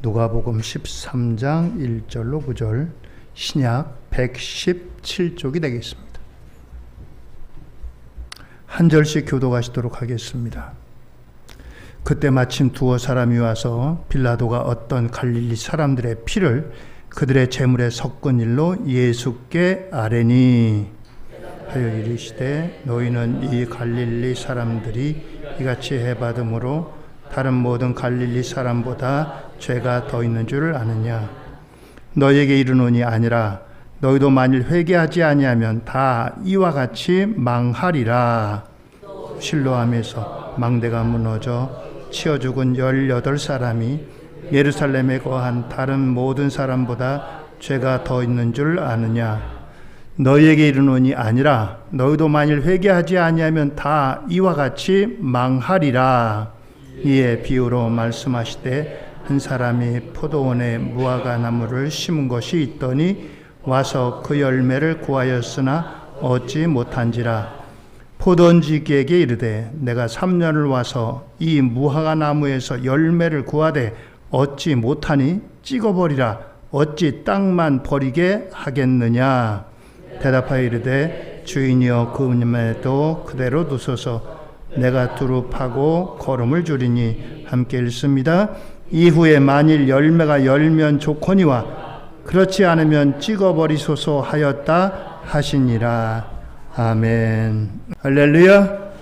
누가복음 13장 1절로 9절, 신약 117쪽이 되겠습니다. 한 절씩 교독하시도록 하겠습니다. 그때 마침 두어 사람이 와서 빌라도가 어떤 갈릴리 사람들의 피를 그들의 제물에 섞은 일로 예수께 아뢰니 하여 이르시되 너희는 이 갈릴리 사람들이 이같이 해받음으로 다른 모든 갈릴리 사람보다 죄가 더 있는 줄 아느냐. 너희에게 이르노니 아니라 너희도 만일 회개하지 아니하면 다 이와 같이 망하리라. 실로암에서 망대가 무너져 치어 죽은 18사람이 예루살렘에 거한 다른 모든 사람보다 죄가 더 있는 줄 아느냐. 너희에게 이르노니 아니라 너희도 만일 회개하지 아니하면 다 이와 같이 망하리라. 이에 비유로 말씀하시되 한 사람이 포도원에 무화과 나무를 심은 것이 있더니 와서 그 열매를 구하였으나 얻지 못한지라. 포도원지기에게 이르되 내가 3년을 와서 이 무화과 나무에서 열매를 구하되 얻지 못하니 찍어버리라. 어찌 땅만 버리게 하겠느냐. 대답하여 이르되 주인이여 그님에도 그대로 두소서. 내가 두루 파고 거름을 주리니 함께 읽습니다. 이후에 만일 열매가 열면 좋거니와 그렇지 않으면 찍어버리소서 하였다 하시니라. 아멘. 할렐루야.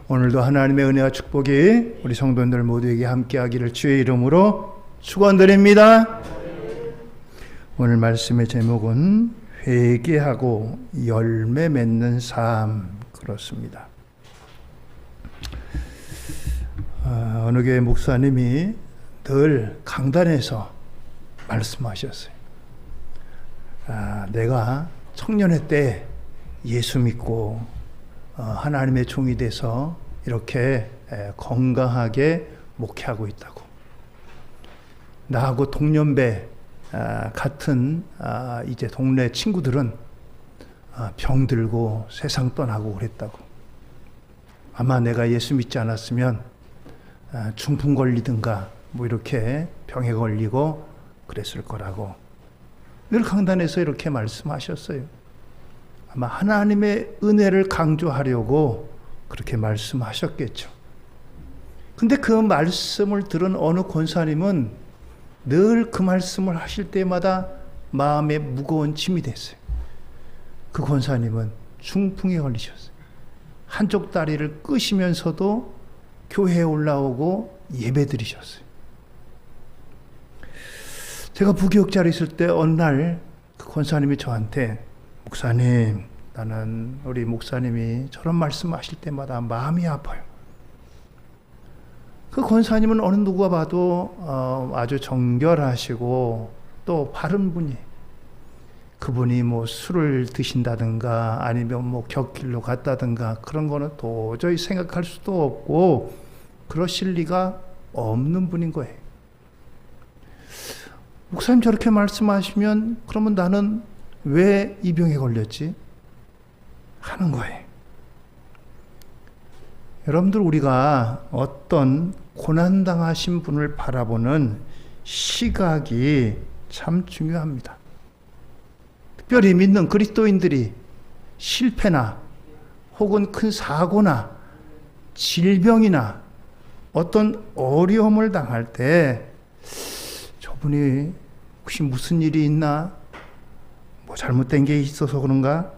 오늘도 하나님의 은혜와 축복이 우리 성도들 모두에게 함께하기를 주의 이름으로 축원드립니다. 오늘 말씀의 제목은 회개하고 열매 맺는 삶, 그렇습니다. 어느 교회 목사님이 늘 강단에서 말씀하셨어요. 내가 청년회 때 예수 믿고 하나님의 종이 돼서 이렇게 건강하게 목회하고 있다고. 나하고 동년배 같은 이제 동네 친구들은 병들고 세상 떠나고 그랬다고. 아마 내가 예수 믿지 않았으면 중풍 걸리든가 뭐 이렇게 병에 걸리고 그랬을 거라고 늘 강단에서 이렇게 말씀하셨어요. 아마 하나님의 은혜를 강조하려고 그렇게 말씀하셨겠죠. 근데 그 말씀을 들은 어느 권사님은 늘 그 말씀을 하실 때마다 마음에 무거운 짐이 됐어요. 그 권사님은 중풍에 걸리셨어요. 한쪽 다리를 끄시면서도 교회에 올라오고 예배 드리셨어요. 제가 부교육자로 있을 때 어느 날 그 권사님이 저한테 목사님, 나는 우리 목사님이 저런 말씀하실 때마다 마음이 아파요. 그 권사님은 어느 누가 봐도 아주 정결하시고 또 바른 분이, 그분이 뭐 술을 드신다든가 아니면 뭐 곁길로 갔다든가 그런 거는 도저히 생각할 수도 없고 그러실 리가 없는 분인 거예요. 목사님 저렇게 말씀하시면 그러면 나는 왜 이 병에 걸렸지? 하는 거예요. 여러분들, 우리가 어떤 고난당하신 분을 바라보는 시각이 참 중요합니다. 특별히 믿는 그리스도인들이 실패나 혹은 큰 사고나 질병이나 어떤 어려움을 당할 때 저분이 혹시 무슨 일이 있나? 뭐 잘못된 게 있어서 그런가?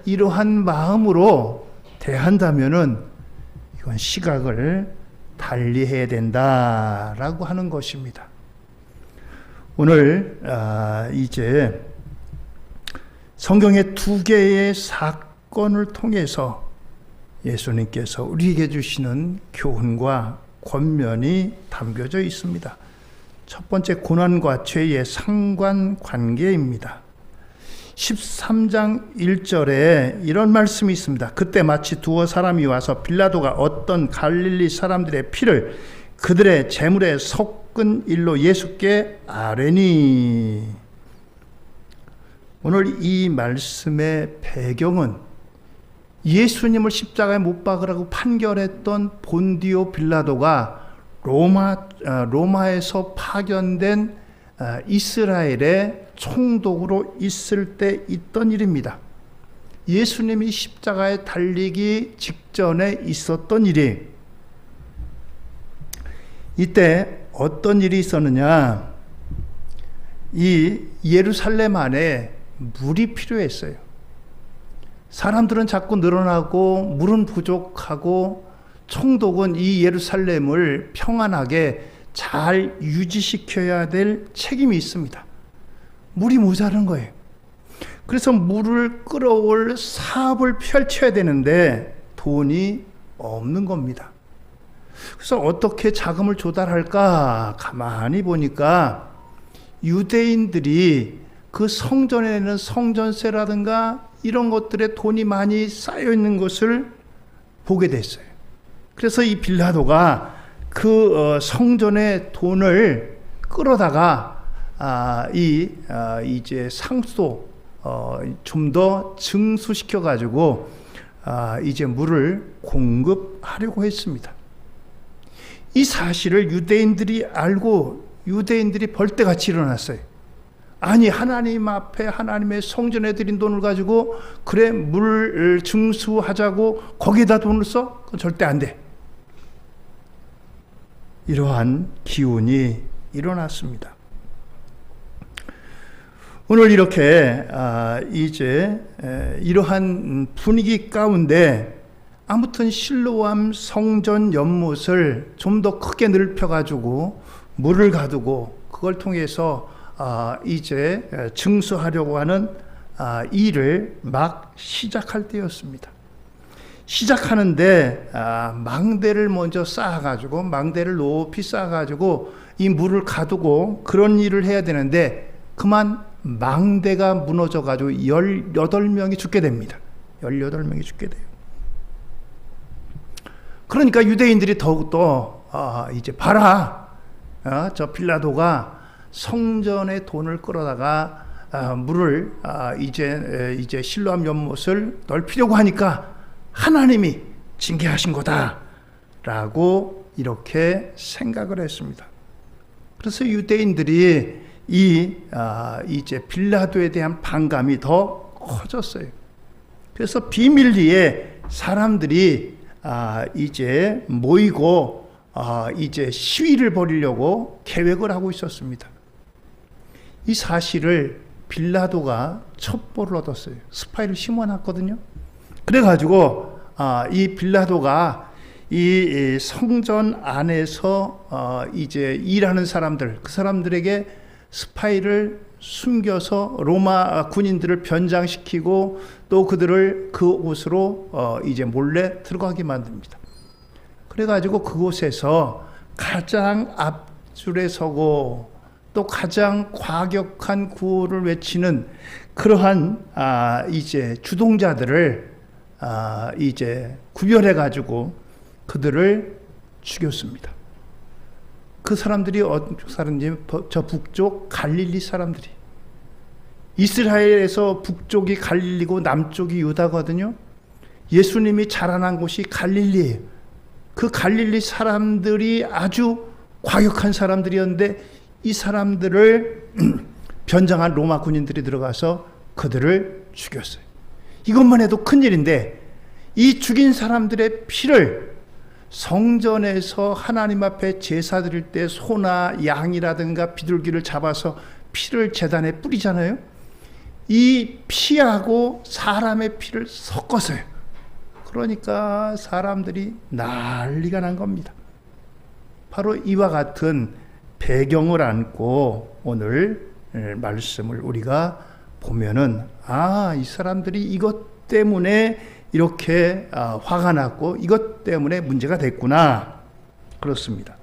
이러한 마음으로 대한다면은 이건 시각을 달리해야 된다라고 하는 것입니다. 오늘 이제 성경의 두 개의 사건을 통해서 예수님께서 우리에게 주시는 교훈과 권면이 담겨져 있습니다. 첫 번째, 고난과 죄의 상관관계입니다. 13장 1절에 이런 말씀이 있습니다. 그때 마치 두어 사람이 와서 빌라도가 어떤 갈릴리 사람들의 피를 그들의 제물에 섞은 일로 예수께 아뢰니. 오늘 이 말씀의 배경은 예수님을 십자가에 못 박으라고 판결했던 본디오 빌라도가 로마에서 파견된 이스라엘의 총독으로 있을 때 있던 일입니다. 예수님이 십자가에 달리기 직전에 있었던 일이, 이때 어떤 일이 있었느냐, 이 예루살렘 안에 물이 필요했어요. 사람들은 자꾸 늘어나고 물은 부족하고, 총독은 이 예루살렘을 평안하게 잘 유지시켜야 될 책임이 있습니다. 물이 모자란 거예요. 그래서 물을 끌어올 사업을 펼쳐야 되는데 돈이 없는 겁니다. 그래서 어떻게 자금을 조달할까 가만히 보니까 유대인들이 그 성전에는 성전세라든가 이런 것들에 돈이 많이 쌓여 있는 것을 보게 됐어요. 그래서 이 빌라도가 그 성전의 돈을 끌어다가 이제 상소 좀 더 증수시켜 가지고 이제 물을 공급하려고 했습니다. 이 사실을 유대인들이 알고 유대인들이 벌떼같이 일어났어요. 아니, 하나님 앞에 하나님의 성전에 드린 돈을 가지고 그래 물을 증수하자고 거기에다 돈을 써? 그건 절대 안 돼. 이러한 기운이 일어났습니다. 오늘 이렇게 이제 이러한 분위기 가운데 아무튼 실로암 성전 연못을 좀 더 크게 넓혀가지고 물을 가두고 그걸 통해서 이제 증수하려고 하는 일을 막 시작할 때였습니다. 시작하는데 망대를 먼저 쌓아가지고 망대를 높이 쌓아가지고 이 물을 가두고 그런 일을 해야 되는데 그만 망대가 무너져가지고 18명이 죽게 됩니다. 18명이 죽게 돼요. 그러니까 유대인들이 더욱더 이제 봐라, 저 빌라도가 성전의 돈을 끌어다가 물을 이제 실로암 연못을 넓히려고 하니까 하나님이 징계하신 거다라고 이렇게 생각을 했습니다. 그래서 유대인들이 이제 빌라도에 대한 반감이 더 커졌어요. 그래서 비밀리에 사람들이 이제 모이고 이제 시위를 벌이려고 계획을 하고 있었습니다. 이 사실을 빌라도가 첩보를 얻었어요. 스파이를 심어놨거든요. 그래가지고 이 빌라도가 이 성전 안에서 이제 일하는 사람들, 그 사람들에게 스파이를 숨겨서 로마 군인들을 변장시키고 또 그들을 그 곳으로 이제 몰래 들어가게 만듭니다. 그래가지고 그곳에서 가장 앞줄에 서고 또 가장 과격한 구호를 외치는 그러한 이제 주동자들을 이제 구별해가지고 그들을 죽였습니다. 그 사람들이 어느 사람인지 저 북쪽 갈릴리 사람들이, 이스라엘에서 북쪽이 갈릴리고 남쪽이 유다거든요. 예수님이 자라난 곳이 갈릴리예요. 그 갈릴리 사람들이 아주 과격한 사람들이었는데 이 사람들을 변장한 로마 군인들이 들어가서 그들을 죽였어요. 이것만 해도 큰일인데 이 죽인 사람들의 피를 성전에서 하나님 앞에 제사 드릴 때 소나 양이라든가 비둘기를 잡아서 피를 제단에 뿌리잖아요. 이 피하고 사람의 피를 섞어서요. 그러니까 사람들이 난리가 난 겁니다. 바로 이와 같은 배경을 안고 오늘 말씀을 우리가 보면은 이 사람들이 이것 때문에 이렇게 화가 났고 이것 때문에 문제가 됐구나. 그렇습니다.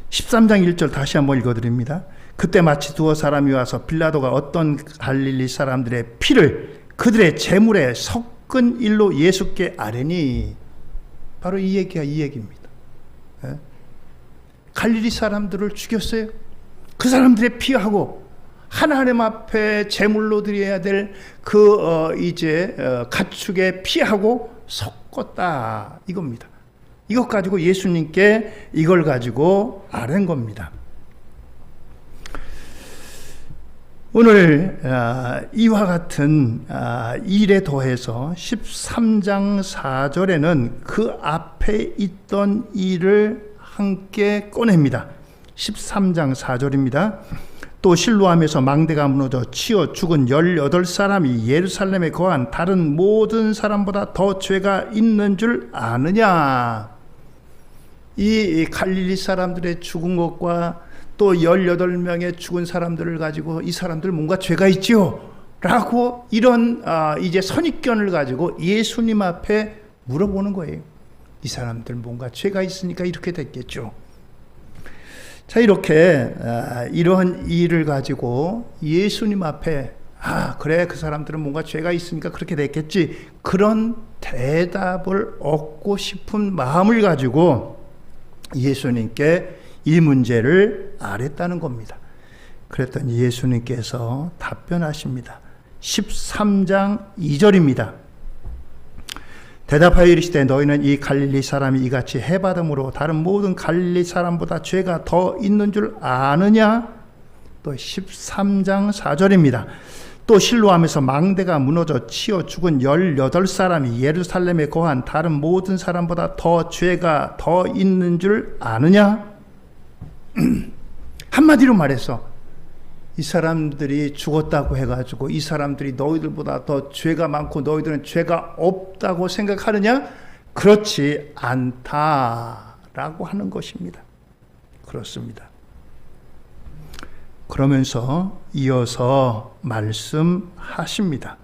13장 1절 다시 한번 읽어드립니다. 그때 마치 두어 사람이 와서 빌라도가 어떤 갈릴리 사람들의 피를 그들의 제물에 섞은 일로 예수께 아뢰니, 바로 이 얘기입니다. 갈릴리 사람들을 죽였어요. 그 사람들의 피하고 하나님 앞에 제물로 드려야 될 이제 가축의 피하고 섞었다 이겁니다. 이것 가지고 예수님께 이걸 가지고 아는 겁니다. 오늘 이와 같은 일에 더해서 13장 4절에는 그 앞에 있던 일을 함께 꺼냅니다. 13장 4절입니다. 또 실로암에서 망대가 무너져 치어 죽은 18사람이 예루살렘에 거한 다른 모든 사람보다 더 죄가 있는 줄 아느냐. 이 갈릴리 사람들의 죽은 것과 또 18명의 죽은 사람들을 가지고 이 사람들 뭔가 죄가 있지요? 라고 이런 이제 선입견을 가지고 예수님 앞에 물어보는 거예요. 이 사람들 뭔가 죄가 있으니까 이렇게 됐겠죠. 자, 이렇게 이러한 일을 가지고 예수님 앞에 그래, 그 사람들은 뭔가 죄가 있으니까 그렇게 됐겠지, 그런 대답을 얻고 싶은 마음을 가지고 예수님께 이 문제를 아랬다는 겁니다. 그랬더니 예수님께서 답변하십니다. 13장 2절입니다. 대답하여 이르시되 너희는 이 갈릴리 사람이 이같이 해받음으로 다른 모든 갈릴리 사람보다 죄가 더 있는 줄 아느냐? 또 13장 4절입니다. 또 실로암에서 망대가 무너져 치어 죽은 18사람이 예루살렘에 거한 다른 모든 사람보다 더 죄가 더 있는 줄 아느냐? 한마디로 말해서 이 사람들이 죽었다고 해가지고 이 사람들이 너희들보다 더 죄가 많고 너희들은 죄가 없다고 생각하느냐? 그렇지 않다라고 하는 것입니다. 그렇습니다. 그러면서 이어서 말씀하십니다.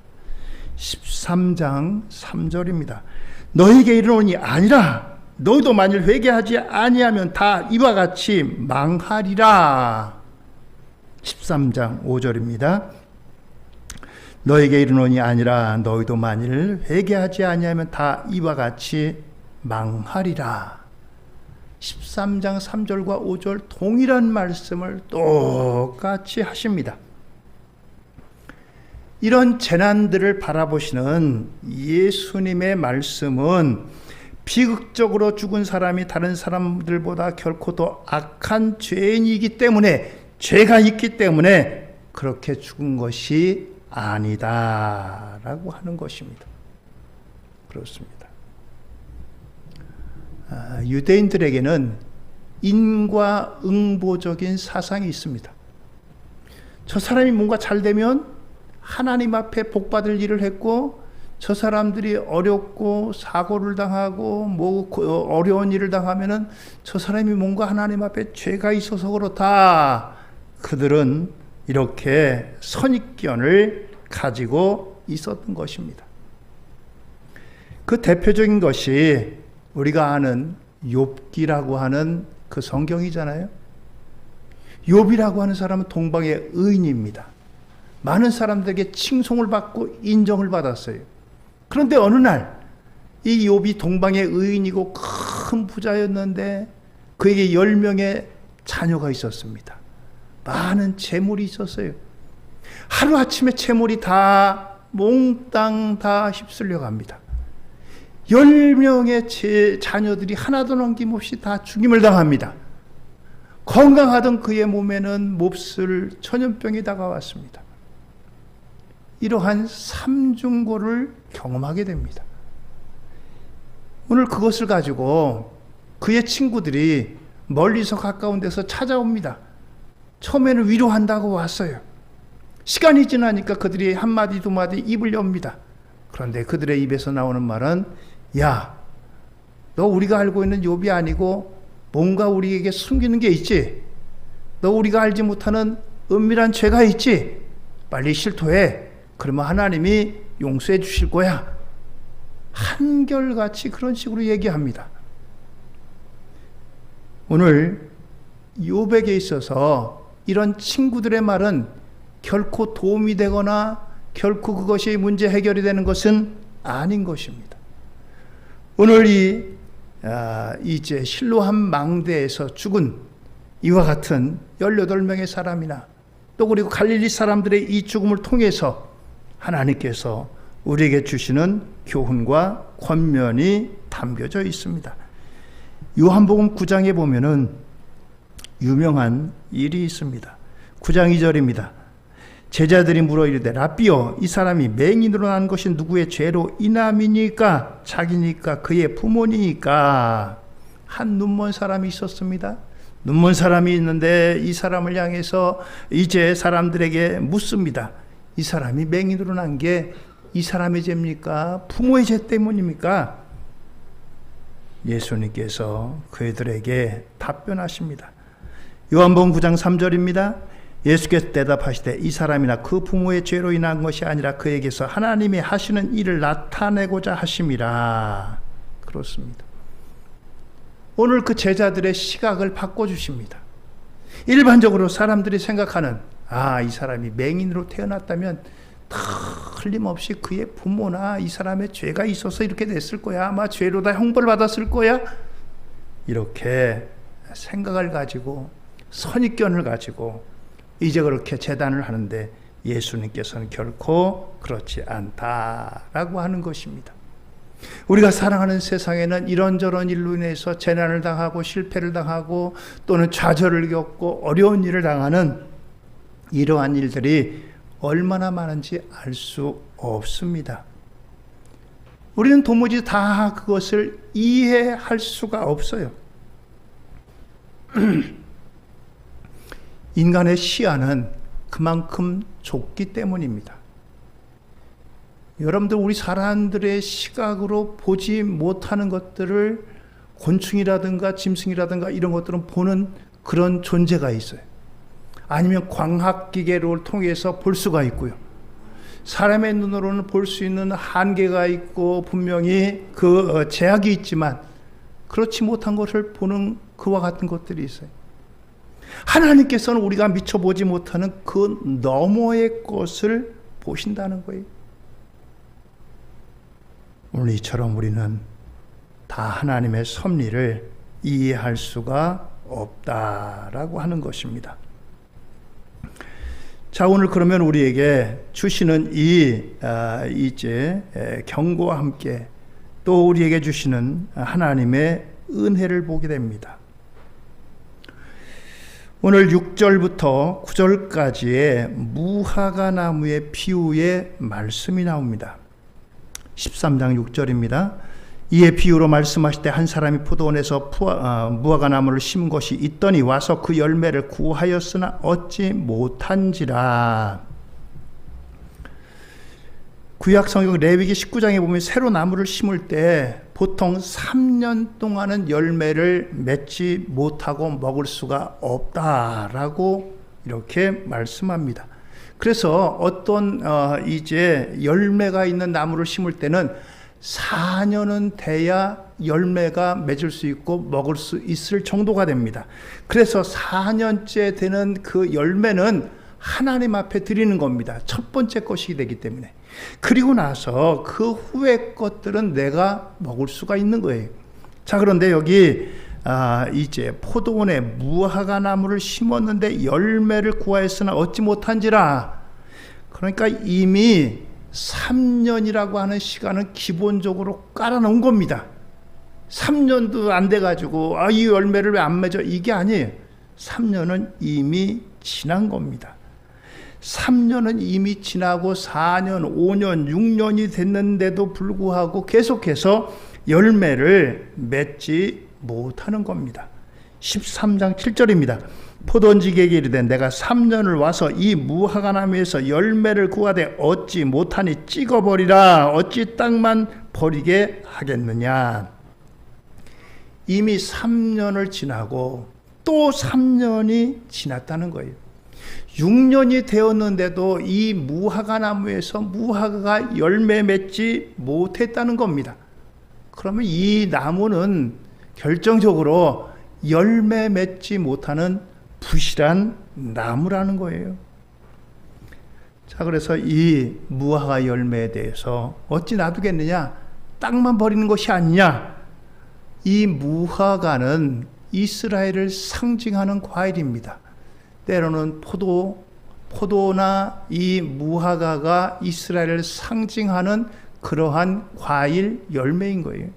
13장 3절입니다. 너희에게 이르노니 아니라 너희도 만일 회개하지 아니하면 다 이와 같이 망하리라. 13장 5절입니다. 너희에게 이르노니 아니라 너희도 만일 회개하지 아니하면 다 이와 같이 망하리라. 13장 3절과 5절 동일한 말씀을 똑같이 하십니다. 이런 재난들을 바라보시는 예수님의 말씀은 비극적으로 죽은 사람이 다른 사람들보다 결코 더 악한 죄인이기 때문에, 죄가 있기 때문에 그렇게 죽은 것이 아니다라고 하는 것입니다. 그렇습니다. 유대인들에게는 인과응보적인 사상이 있습니다. 저 사람이 뭔가 잘 되면 하나님 앞에 복받을 일을 했고, 저 사람들이 어렵고 사고를 당하고 어려운 일을 당하면은 저 사람이 뭔가 하나님 앞에 죄가 있어서 그렇다. 그들은 이렇게 선입견을 가지고 있었던 것입니다. 그 대표적인 것이 우리가 아는 욥기라고 하는 그 성경이잖아요. 욥이라고 하는 사람은 동방의 의인입니다. 많은 사람들에게 칭송을 받고 인정을 받았어요. 그런데 어느 날 이 욥이 동방의 의인이고 큰 부자였는데 그에게 10명의 자녀가 있었습니다. 많은 재물이 있었어요. 하루아침에 재물이 다 몽땅 다 휩쓸려 갑니다. 10명의 자녀들이 하나도 남김없이 다 죽임을 당합니다. 건강하던 그의 몸에는 몹쓸 전염병이 다가왔습니다. 이러한 삼중고를 경험하게 됩니다. 오늘 그것을 가지고 그의 친구들이 멀리서 가까운 데서 찾아옵니다. 처음에는 위로한다고 왔어요. 시간이 지나니까 그들이 한마디 두마디 입을 엽니다. 그런데 그들의 입에서 나오는 말은, 야, 너 우리가 알고 있는 욥이 아니고 뭔가 우리에게 숨기는 게 있지? 너 우리가 알지 못하는 은밀한 죄가 있지? 빨리 실토해. 그러면 하나님이 용서해 주실 거야. 한결같이 그런 식으로 얘기합니다. 오늘 욥에게 있어서 이런 친구들의 말은 결코 도움이 되거나 결코 그것이 문제 해결이 되는 것은 아닌 것입니다. 오늘 이제 실로암 망대에서 죽은 이와 같은 18명의 사람이나 또 그리고 갈릴리 사람들의 이 죽음을 통해서 하나님께서 우리에게 주시는 교훈과 권면이 담겨져 있습니다. 요한복음 9장에 보면은 유명한 일이 있습니다. 9장 2절입니다. 제자들이 물어 이르되 라삐여, 이 사람이 맹인으로 난 것이 누구의 죄로 인함이니까? 자기니까? 그의 부모니까? 한 눈먼 사람이 있었습니다. 눈먼 사람이 있는데 이 사람을 향해서 이제 사람들에게 묻습니다. 이 사람이 맹인으로 난 게 이 사람의 죄입니까? 부모의 죄 때문입니까? 예수님께서 그들에게 답변하십니다. 요한복음 9장 3절입니다. 예수께서 대답하시되 이 사람이나 그 부모의 죄로 인한 것이 아니라 그에게서 하나님이 하시는 일을 나타내고자 하심이라. 그렇습니다. 오늘 그 제자들의 시각을 바꿔주십니다. 일반적으로 사람들이 생각하는, 이 사람이 맹인으로 태어났다면 틀림없이 그의 부모나 이 사람의 죄가 있어서 이렇게 됐을 거야. 아마 죄로 다 형벌 받았을 거야. 이렇게 생각을 가지고, 선입견을 가지고 이제 그렇게 재단을 하는데 예수님께서는 결코 그렇지 않다라고 하는 것입니다. 우리가 살아가는 세상에는 이런저런 일로 인해서 재난을 당하고 실패를 당하고 또는 좌절을 겪고 어려운 일을 당하는 이러한 일들이 얼마나 많은지 알 수 없습니다. 우리는 도무지 다 그것을 이해할 수가 없어요. 인간의 시야는 그만큼 좁기 때문입니다. 여러분들, 우리 사람들의 시각으로 보지 못하는 것들을 곤충이라든가 짐승이라든가 이런 것들은 보는 그런 존재가 있어요. 아니면 광학기계를 통해서 볼 수가 있고요. 사람의 눈으로는 볼 수 있는 한계가 있고 분명히 그 제약이 있지만 그렇지 못한 것을 보는 그와 같은 것들이 있어요. 하나님께서는 우리가 미처 보지 못하는 그 너머의 것을 보신다는 거예요. 오늘 이처럼 우리는 다 하나님의 섭리를 이해할 수가 없다라고 하는 것입니다. 자, 오늘 그러면 우리에게 주시는 이제 경고와 함께 또 우리에게 주시는 하나님의 은혜를 보게 됩니다. 오늘 6절부터 9절까지의 무화과 나무의 비유의 말씀이 나옵니다. 13장 6절입니다. 이에 비유로 말씀하실 때 한 사람이 포도원에서 무화과 나무를 심은 것이 있더니 와서 그 열매를 구하였으나 얻지 못한지라. 구약 성경 레위기 19장에 보면 새로 나무를 심을 때 보통 3년 동안은 열매를 맺지 못하고 먹을 수가 없다라고 이렇게 말씀합니다. 그래서 어떤 이제 열매가 있는 나무를 심을 때는 4년은 돼야 열매가 맺을 수 있고 먹을 수 있을 정도가 됩니다. 그래서 4년째 되는 그 열매는 하나님 앞에 드리는 겁니다. 첫 번째 것이 되기 때문에. 그리고 나서 그 후의 것들은 내가 먹을 수가 있는 거예요. 자, 그런데 여기 이제 포도원에 무화과 나무를 심었는데 열매를 구하였으나 얻지 못한지라. 그러니까 이미 3년이라고 하는 시간은 기본적으로 깔아놓은 겁니다. 3년도 안 돼가지고 이 열매를 왜 안 맺어? 이게 아니에요. 3년은 이미 지난 겁니다. 3년은 이미 지나고 4년, 5년, 6년이 됐는데도 불구하고 계속해서 열매를 맺지 못하는 겁니다. 13장 7절입니다. 포도원지기에게 이르되 내가 3년을 와서 이 무화과 나무에서 열매를 구하되 얻지 못하니 찍어버리라. 어찌 땅만 버리게 하겠느냐. 이미 3년을 지나고 또 3년이 지났다는 거예요. 6년이 되었는데도 이 무화과 나무에서 무화과가 열매 맺지 못했다는 겁니다. 그러면 이 나무는 결정적으로 열매 맺지 못하는 부실한 나무라는 거예요. 자, 그래서 이 무화과 열매에 대해서 어찌 놔두겠느냐? 땅만 버리는 것이 아니냐? 이 무화과는 이스라엘을 상징하는 과일입니다. 때로는 포도나 이 무화과가 이스라엘을 상징하는 그러한 과일 열매인 거예요.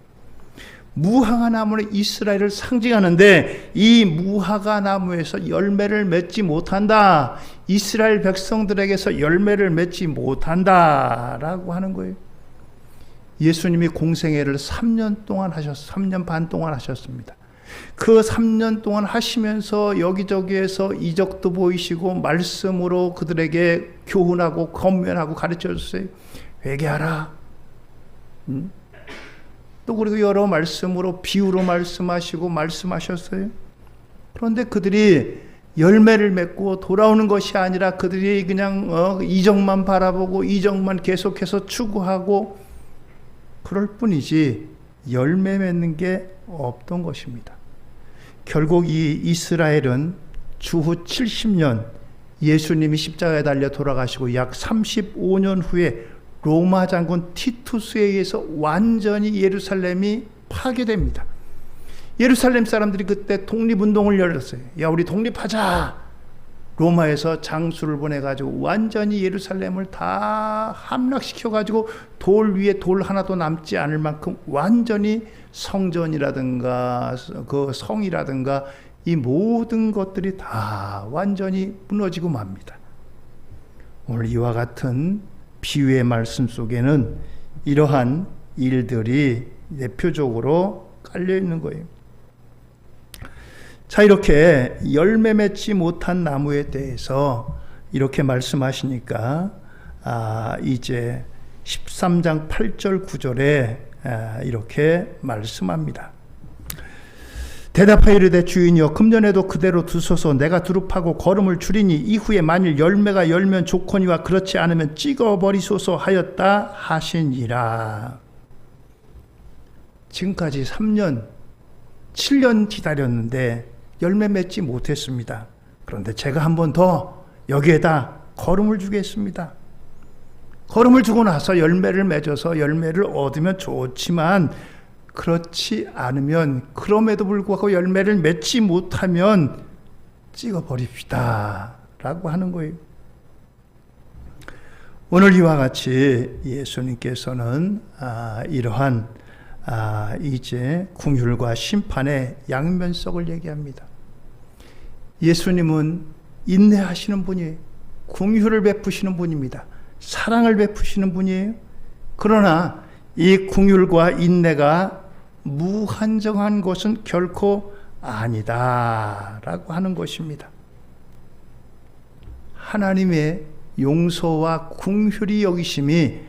무화과 나무는 이스라엘을 상징하는데 이 무화과 나무에서 열매를 맺지 못한다. 이스라엘 백성들에게서 열매를 맺지 못한다라고 하는 거예요. 예수님이 공생애를 3년 반 동안 하셨습니다. 그 3년 동안 하시면서 여기저기에서 이적도 보이시고 말씀으로 그들에게 교훈하고 권면하고 가르쳐 주세요. 회개하라. 또 그리고 여러 말씀으로 비유로 말씀하시고 말씀하셨어요. 그런데 그들이 열매를 맺고 돌아오는 것이 아니라 그들이 그냥 이적만 바라보고 이적만 계속해서 추구하고 그럴 뿐이지 열매 맺는 게 없던 것입니다. 결국 이 이스라엘은 주후 70년 예수님이 십자가에 달려 돌아가시고 약 35년 후에 로마 장군 티투스에 의해서 완전히 예루살렘이 파괴됩니다. 예루살렘 사람들이 그때 독립운동을 열었어요. 야, 우리 독립하자. 로마에서 장수를 보내가지고 완전히 예루살렘을 다 함락시켜가지고 돌 위에 돌 하나도 남지 않을 만큼 완전히 성전이라든가 그 성이라든가 이 모든 것들이 다 완전히 무너지고 맙니다. 오늘 이와 같은 비유의 말씀 속에는 이러한 일들이 대표적으로 깔려 있는 거예요. 자, 이렇게 열매 맺지 못한 나무에 대해서 이렇게 말씀하시니까 이제 13장 8절 9절에 이렇게 말씀합니다. 대답하여 이르되 주인이여 금년에도 그대로 두소서 내가 두릅하고 거름을 줄이니 이후에 만일 열매가 열면 좋거니와 그렇지 않으면 찍어버리소서 하였다 하시니라. 지금까지 3년 7년 기다렸는데 열매 맺지 못했습니다. 그런데 제가 한 번 더 여기에다 거름을 주겠습니다. 거름을 주고 나서 열매를 맺어서 열매를 얻으면 좋지만 그렇지 않으면 그럼에도 불구하고 열매를 맺지 못하면 찍어버립시다 라고 하는 거예요. 오늘 이와 같이 예수님께서는 이러한 이제 긍휼과 심판의 양면성을 얘기합니다. 예수님은 인내하시는 분이에요. 긍휼을 베푸시는 분입니다. 사랑을 베푸시는 분이에요. 그러나 이 긍휼과 인내가 무한정한 것은 결코 아니다라고 하는 것입니다. 하나님의 용서와 긍휼이 여기심이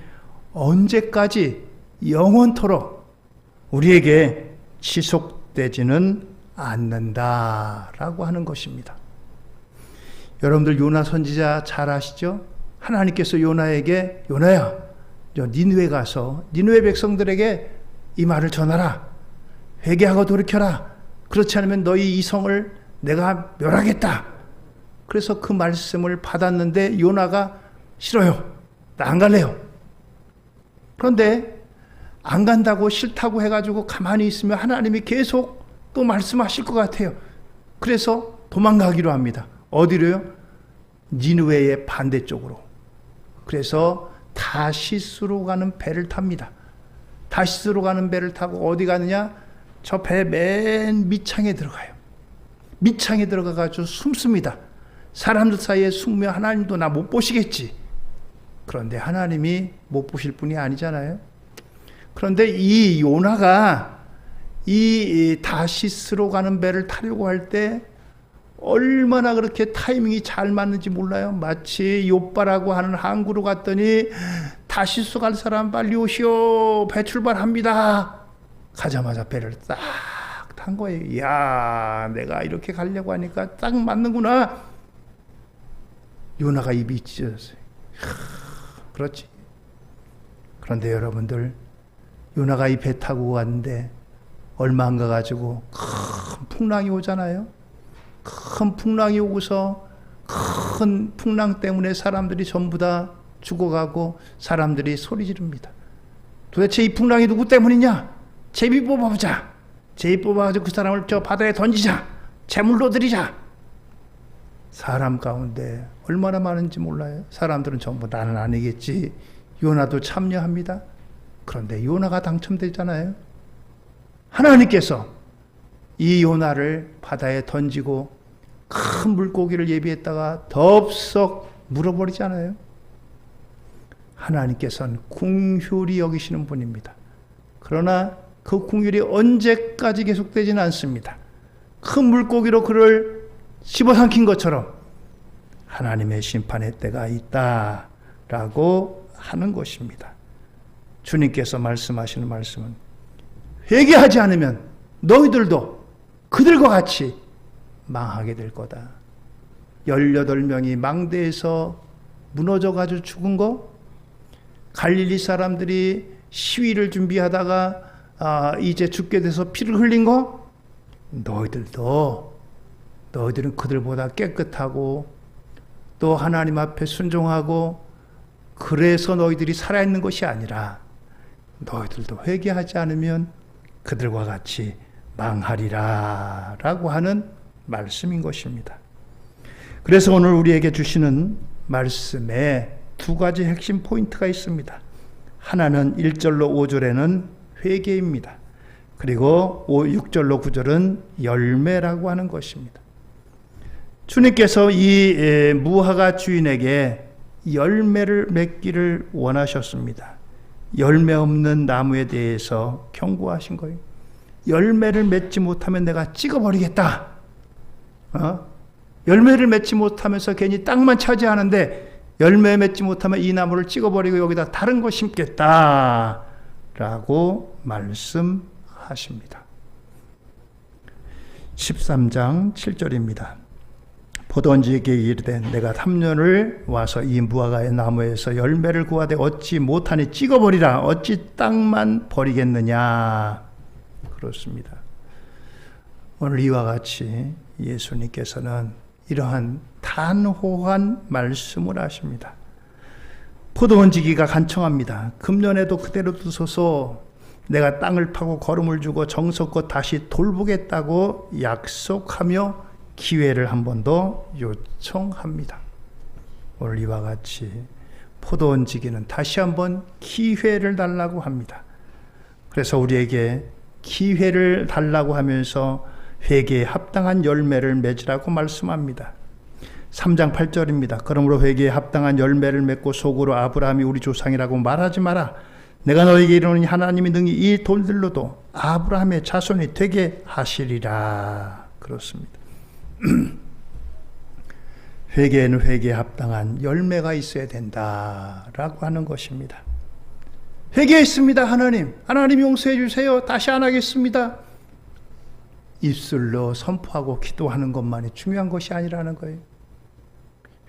언제까지 영원토록 우리에게 지속되지는 않는다라고 하는 것입니다. 여러분들 요나 선지자 잘 아시죠? 하나님께서 요나에게 요나야 니느웨 가서 니느웨 백성들에게 이 말을 전하라. 회개하고 돌이켜라. 그렇지 않으면 너희 이 성을 내가 멸하겠다. 그래서 그 말씀을 받았는데 요나가 싫어요. 나 안 갈래요. 그런데 안 간다고 싫다고 해가지고 가만히 있으면 하나님이 계속 또 말씀하실 것 같아요. 그래서 도망가기로 합니다. 어디로요? 니느웨의 반대쪽으로. 그래서 다시스로 가는 배를 탑니다. 다시스로 가는 배를 타고 어디 가느냐? 저 배 맨 밑창에 들어가요. 밑창에 들어가가지고 숨습니다. 사람들 사이에 숨으면 하나님도 나 못 보시겠지. 그런데 하나님이 못 보실 분이 아니잖아요. 그런데 이 요나가 이 다시스로 가는 배를 타려고 할 때 얼마나 그렇게 타이밍이 잘 맞는지 몰라요. 마치 욥바라고 하는 항구로 갔더니 다시스 갈 사람 빨리 오시오. 배 출발합니다. 가자마자 배를 딱 탄 거예요. 이야, 내가 이렇게 가려고 하니까 딱 맞는구나. 요나가 입이 찢어졌어요. 그렇지. 그런데 여러분들, 요나가 이 배 타고 왔는데 얼마 안 가가지고 큰 풍랑이 오잖아요. 큰 풍랑이 오고서 큰 풍랑 때문에 사람들이 전부 다 죽어가고 사람들이 소리 지릅니다. 도대체 이 풍랑이 누구 때문이냐? 제비 뽑아보자. 제비 뽑아가지고 그 사람을 저 바다에 던지자. 제물로 드리자. 사람 가운데 얼마나 많은지 몰라요. 사람들은 전부 나는 아니겠지. 요나도 참여합니다. 그런데 요나가 당첨되잖아요. 하나님께서 이 요나를 바다에 던지고 큰 물고기를 예비했다가 덥석 물어버리잖아요. 하나님께서는 궁휼히 여기시는 분입니다. 그러나 그 궁휼이 언제까지 계속되지는 않습니다. 큰 물고기로 그를 집어삼킨 것처럼 하나님의 심판의 때가 있다라고 하는 것입니다. 주님께서 말씀하시는 말씀은 회개하지 않으면 너희들도 그들과 같이 망하게 될 거다. 18명이 망대에서 무너져가지고 죽은 거, 갈릴리 사람들이 시위를 준비하다가 이제 죽게 돼서 피를 흘린 거, 너희들은 그들보다 깨끗하고 또 하나님 앞에 순종하고 그래서 너희들이 살아있는 것이 아니라 너희들도 회개하지 않으면 그들과 같이 망하리라 라고 하는 말씀인 것입니다. 그래서 오늘 우리에게 주시는 말씀에 두 가지 핵심 포인트가 있습니다. 하나는 1절로 5절에는 회개입니다. 그리고 6절로 9절은 열매라고 하는 것입니다. 주님께서 이 무화과 주인에게 열매를 맺기를 원하셨습니다. 열매 없는 나무에 대해서 경고하신 거예요. 열매를 맺지 못하면 내가 찍어버리겠다. 열매를 맺지 못하면서 괜히 땅만 차지하는데 열매 맺지 못하면 이 나무를 찍어버리고 여기다 다른 거 심겠다 라고 말씀하십니다. 13장 7절입니다. 포도원지에게 이르되 내가 3년을 와서 이 무화과의 나무에서 열매를 구하되 얻지 못하니 찍어버리라. 어찌 땅만 버리겠느냐. 그렇습니다. 오늘 이와 같이 예수님께서는 이러한 단호한 말씀을 하십니다. 포도원지기가 간청합니다. 금년에도 그대로 두소서. 내가 땅을 파고 거름을 주고 정성껏 다시 돌보겠다고 약속하며 기회를 한 번 더 요청합니다. 오늘 이와 같이 포도원지기는 다시 한번 기회를 달라고 합니다. 그래서 우리에게 기회를 달라고 하면서 회개에 합당한 열매를 맺으라고 말씀합니다. 3장 8절입니다. 그러므로 회개에 합당한 열매를 맺고 속으로 아브라함이 우리 조상이라고 말하지 마라. 내가 너에게 이르노니 하나님이 능히 이 돌들로도 아브라함의 자손이 되게 하시리라. 그렇습니다. 회개에는 회개에 합당한 열매가 있어야 된다라고 하는 것입니다. 회개했습니다. 하나님 용서해 주세요. 다시 안 하겠습니다. 입술로 선포하고 기도하는 것만이 중요한 것이 아니라는 거예요.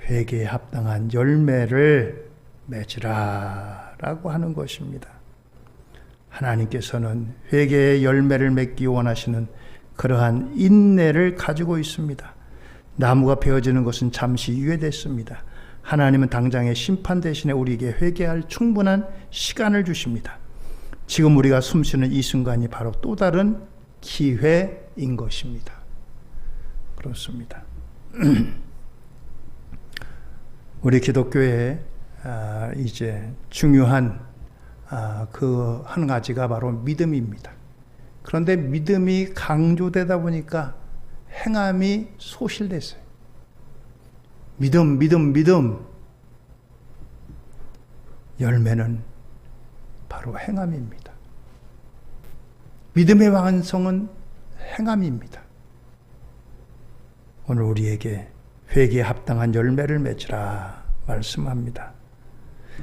회개에 합당한 열매를 맺으라라고 하는 것입니다. 하나님께서는 회개의 열매를 맺기 원하시는 그러한 인내를 가지고 있습니다. 나무가 베어지는 것은 잠시 유예됐습니다. 하나님은 당장의 심판 대신에 우리에게 회개할 충분한 시간을 주십니다. 지금 우리가 숨쉬는 이 순간이 바로 또 다른 기회인 것입니다. 그렇습니다. 우리 기독교에 이제 중요한 그 한 가지가 바로 믿음입니다. 그런데 믿음이 강조되다 보니까 행함이 소실됐어요. 믿음. 열매는 바로 행함입니다. 믿음의 완성은 행함입니다. 오늘 우리에게 회개에 합당한 열매를 맺으라 말씀합니다.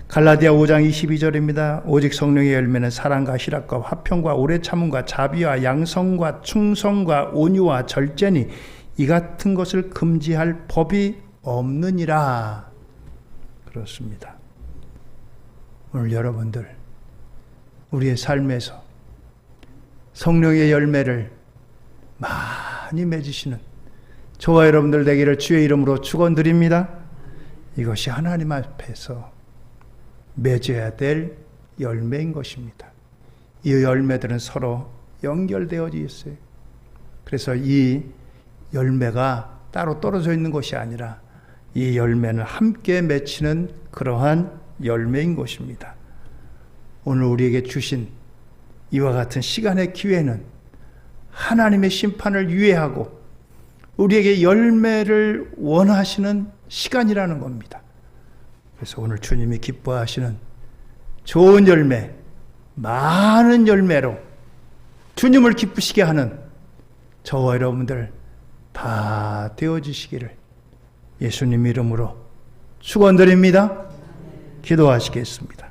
갈라디아 5장 22절입니다. 오직 성령의 열매는 사랑과 희락과 화평과 오래 참음과 자비와 양성과 충성과 온유와 절제니 이 같은 것을 금지할 법이 없느니라. 그렇습니다. 오늘 여러분들 우리의 삶에서 성령의 열매를 많이 맺으시는 저와 여러분들 되기를 주의 이름으로 축원드립니다. 이것이 하나님 앞에서 맺어야 될 열매인 것입니다. 이 열매들은 서로 연결되어져 있어요. 그래서 이 열매가 따로 떨어져 있는 것이 아니라 이 열매는 함께 맺히는 그러한 열매인 것입니다. 오늘 우리에게 주신 이와 같은 시간의 기회는 하나님의 심판을 유예하고 우리에게 열매를 원하시는 시간이라는 겁니다. 그래서 오늘 주님이 기뻐하시는 좋은 열매, 많은 열매로 주님을 기쁘시게 하는 저와 여러분들 다 되어주시기를 예수님 이름으로 축원드립니다. 기도하시겠습니다.